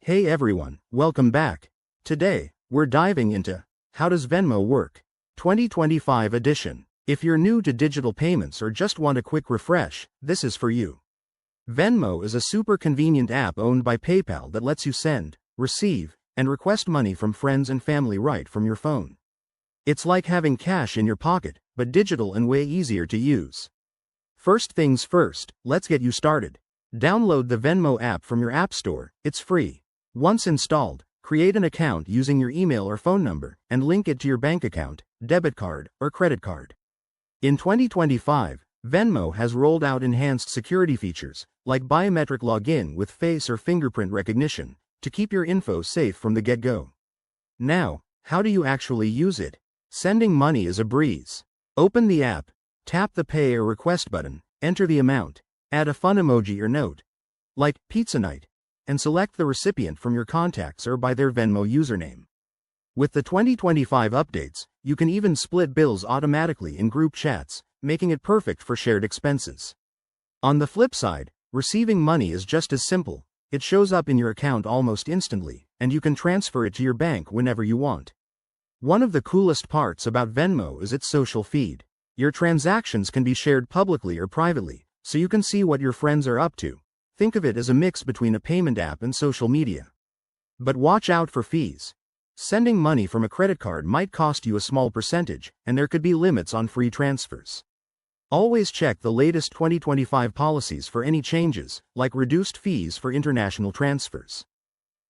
Hey everyone, welcome back. Today, we're diving into How Does Venmo Work? 2025 edition. If you're new to digital payments or just want a quick refresh, this is for you. Venmo is a super convenient app owned by PayPal that lets you send, receive, and request money from friends and family right from your phone. It's like having cash in your pocket, but digital and way easier to use. First things first, let's get you started. Download the Venmo app from your app store, it's free. Once installed, create an account using your email or phone number, and link it to your bank account, debit card, or credit card. In 2025, Venmo has rolled out enhanced security features, like biometric login with face or fingerprint recognition, to keep your info safe from the get-go. Now, how do you actually use it? Sending money is a breeze. Open the app, tap the Pay or Request button, enter the amount, add a fun emoji or note, like Pizza Night, and select the recipient from your contacts or by their Venmo username. With the 2025 updates, you can even split bills automatically in group chats, making it perfect for shared expenses. On the flip side, receiving money is just as simple. It shows up in your account almost instantly, and you can transfer it to your bank whenever you want. One of the coolest parts about Venmo is its social feed. Your transactions can be shared publicly or privately, so you can see what your friends are up to. Think of it as a mix between a payment app and social media. But watch out for fees. Sending money from a credit card might cost you a small percentage, and there could be limits on free transfers. Always check the latest 2025 policies for any changes, like reduced fees for international transfers.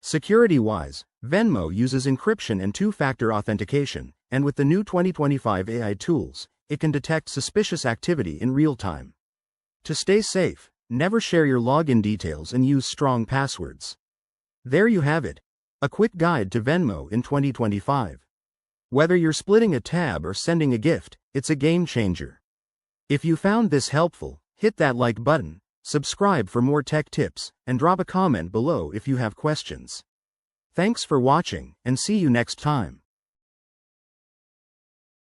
Security-wise, Venmo uses encryption and two-factor authentication, and with the new 2025 AI tools, it can detect suspicious activity in real time. To stay safe, never share your login details and use strong passwords. There you have it, a quick guide to Venmo in 2025. Whether you're splitting a tab or sending a gift, it's a game changer. If you found this helpful, hit that like button, subscribe for more tech tips, and drop a comment below if you have questions. Thanks for watching, and see you next time.